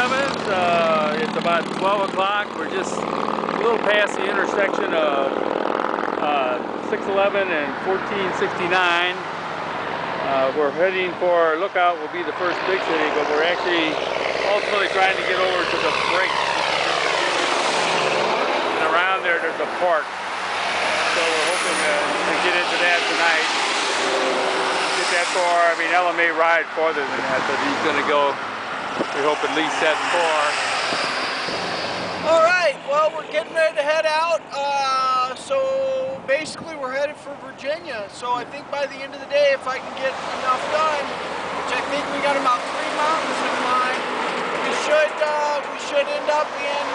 611s. It's about 12 o'clock. We're just a little past the intersection of 611 and 1469. We're heading for Lookout. Will be the first big city, but we're actually ultimately trying to get over to the breaks. And around there's a park. So we're hoping to get into that tonight. Get that far. I mean, Ella may ride farther than that, but he's going to go, we hope, at least that far. All right, well, we're getting ready to head out. So basically we're headed for Virginia. So I think by the end of the day, if I can get enough done, which I think we got about 3 mountains in line, we should end up in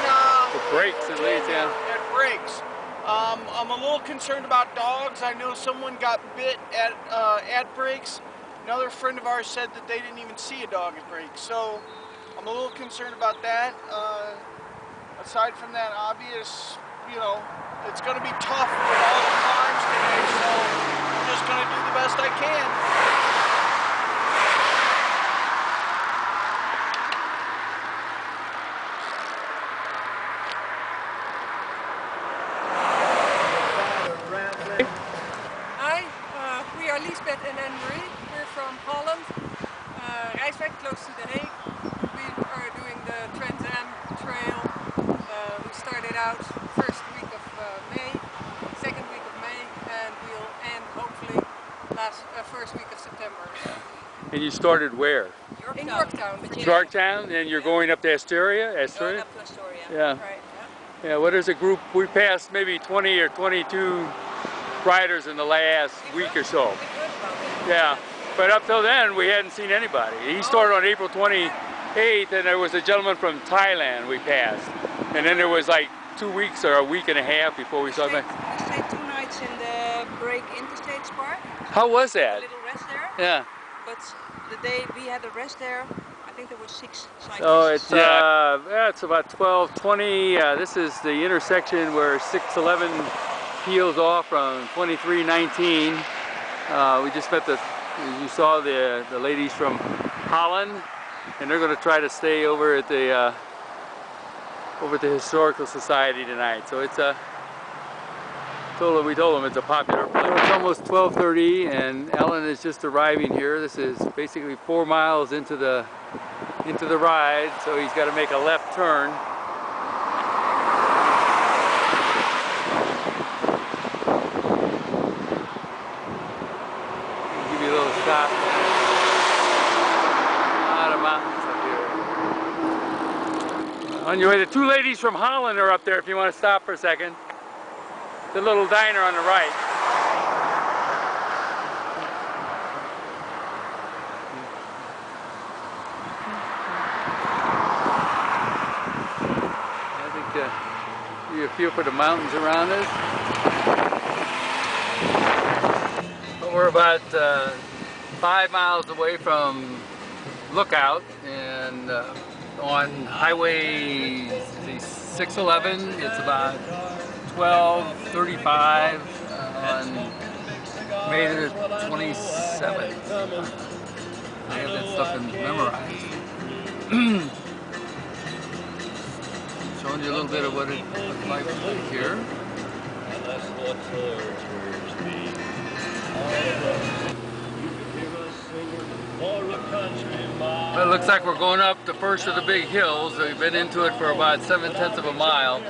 the breaks at least, yeah. At breaks. I'm a little concerned about dogs. I know someone got bit at breaks. Another friend of ours said that they didn't even see a dog at breaks. So I'm a little concerned about that. Aside from that, obvious, you know, it's going to be tough with all the climbs today, so I'm just going to do the best I can. Hi, we are Lisbeth and Anne-Marie. We're from Holland, Rijswijk, close to The Hague. We are doing the Trans Am Trail. We started out first week of May, second week of May, and we'll end hopefully first week of September. And you started where? In Yorktown, Virginia. Yorktown, and you're going up to Astoria? Going up to Astoria. Yeah. Right, Yeah, what is a group? We passed maybe 20 or 22 riders in the last week or so. Yeah, but up till then we hadn't seen anybody. He started on April 28th, and there was a gentleman from Thailand we passed. And then there was like 2 weeks or a week and a half before we saw him. We stayed 2 nights in the Break Interstate Park. How was that? A little rest there. Yeah. But the day we had a rest there, I think there were 6 cyclists. Oh, it's about 12:20. This is the intersection where 611 peels off from 2319. We just met as you saw, the ladies from Holland, and they're going to try to stay over at the Historical Society tonight. So it's we told them it's a popular place. So it's almost 12:30, and Ellen is just arriving here. This is basically 4 miles into the ride, so he's got to make a left turn. Give you a little stop. A lot of mountains up here. On your way, the 2 ladies from Holland are up there if you want to stop for a second. The little diner on the right. You feel for the mountains around us. But we're about 5 miles away from Lookout, and on Highway 611, it's about 12:35 on May the 27th. I have that stuff memorized. Showing you a little bit of what it's like here. Well, it looks like we're going up the first of the big hills. We've been into it for about 7/10 of a mile.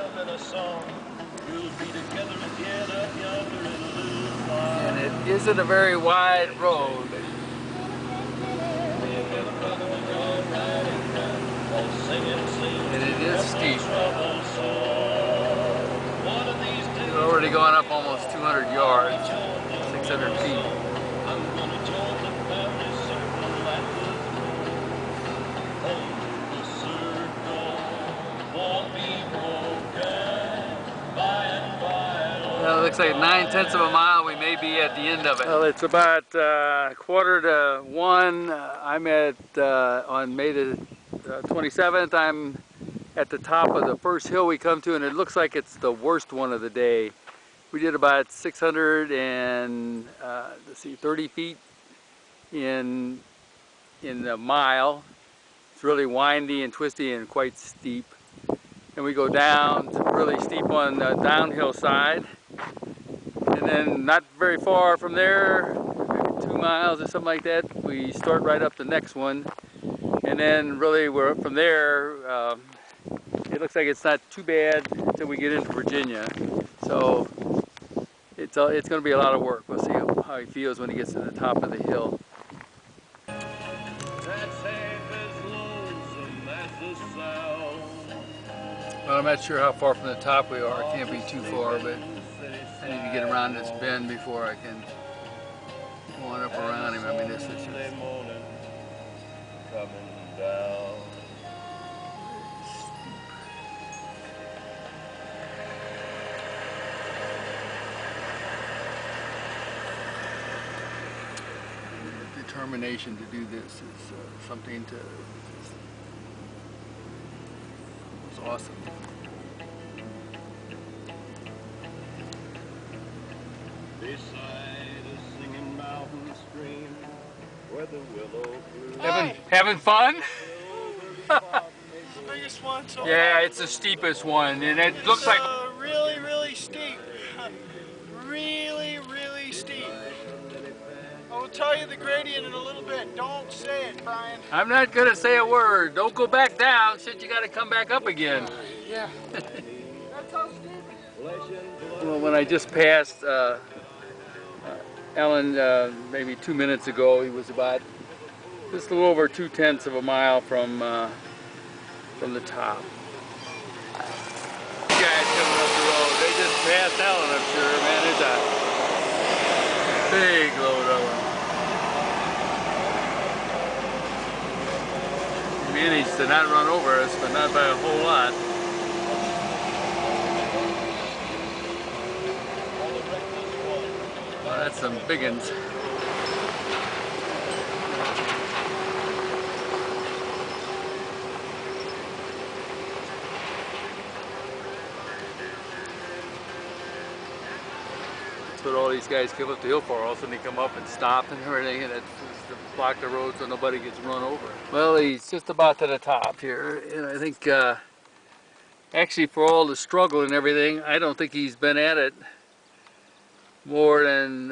And it isn't a very wide road. And it is steep. We've already gone up almost 200 yards, 600 feet. Well, it looks like 9/10 of a mile. We may be at the end of it. Well, it's about 1:15. I'm at on May the 27th. I'm at the top of the first hill we come to, and it looks like it's the worst one of the day. We did about 630 feet in a mile. It's really windy and twisty and quite steep. And we go down really steep on the downhill side. And then not very far from there, maybe 2 miles or something like that, we start right up the next one. And then really we're up from there. It looks like it's not too bad until we get into Virginia. So it's going to be a lot of work. We'll see how he feels when he gets to the top of the hill. Well, I'm not sure how far from the top we are. It can't be too far, but I need to get around this bend before I can go on up around him. I mean, this is just... determination to do this is something to... It's awesome. Beside a singing mountain stream where the willow grew. Having fun? Biggest one so Yeah, far. it's the steepest one, and it looks like... really, really steep. Really, really steep. I will tell you the gradient in a little bit. Don't say it, Brian. I'm not going to say a word. Don't go back down. Shit, you got to come back up again. Yeah. That's how steep. Well, when I just passed Ellen maybe 2 minutes ago, he was about just a little over 2/10 of a mile from the top. These guys coming up the road, they just passed Ellen, I'm sure, man. It's a big load of them. He managed to not run over us, but not by a whole lot. Well, that's some big uns. That's what all these guys come up the hill for. All of a sudden they come up and stop and everything, and it's to block the road so nobody gets run over. Well, he's just about to the top here, and I think actually for all the struggle and everything, I don't think he's been at it more than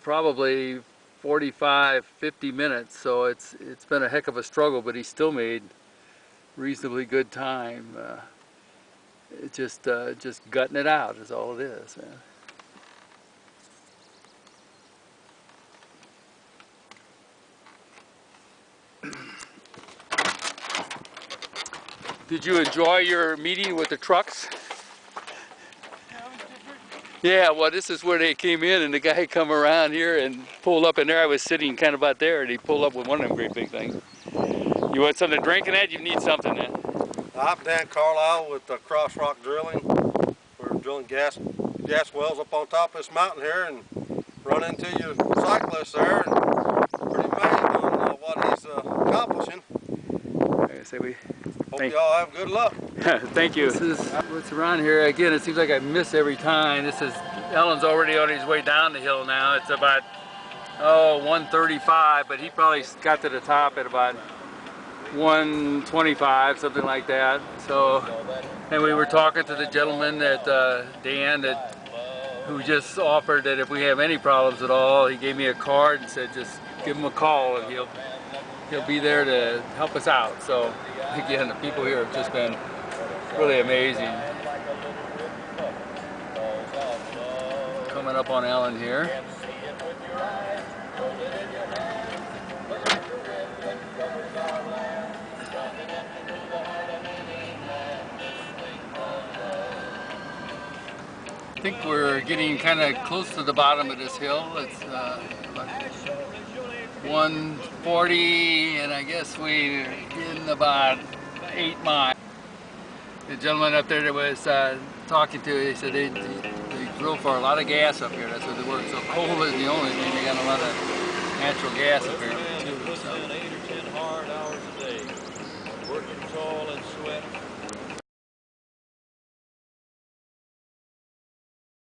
probably 45, 50 minutes. So it's been a heck of a struggle, but he still made reasonably good time. It's just gutting it out is all it is, man. Did you enjoy your meeting with the trucks? Yeah, well, this is where they came in, and the guy come around here and pulled up in there. I was sitting kind of about there, and he pulled up with one of them great big things. You want something to drink in that? You need something then. I'm Dan Carlisle with Cross Rock Drilling. We're drilling gas wells up on top of this mountain here, and run into your cyclist there, and pretty amazed on what he's accomplishing. Like I say, Hope you all have good luck. Thank you. This is what's around here. Again, it seems like I miss every time. This is, Ellen's already on his way down the hill now. It's about, 1:35, but he probably got to the top at about 1:25, something like that. So, and we were talking to the gentleman that, Dan, who just offered that if we have any problems at all, he gave me a card and said just give him a call and he'll be there to help us out. So again, the people here have just been really amazing. Coming up on Ellen here. I think we're getting kind of close to the bottom of this hill. It's about 140, and I guess we're in about 8 miles. The gentleman up there that was talking to, he said they drill for a lot of gas up here. That's what they work. So coal isn't the only thing. They got a lot of natural gas up here too. So. 8 or 10 hard hours a day, working tall and sweat.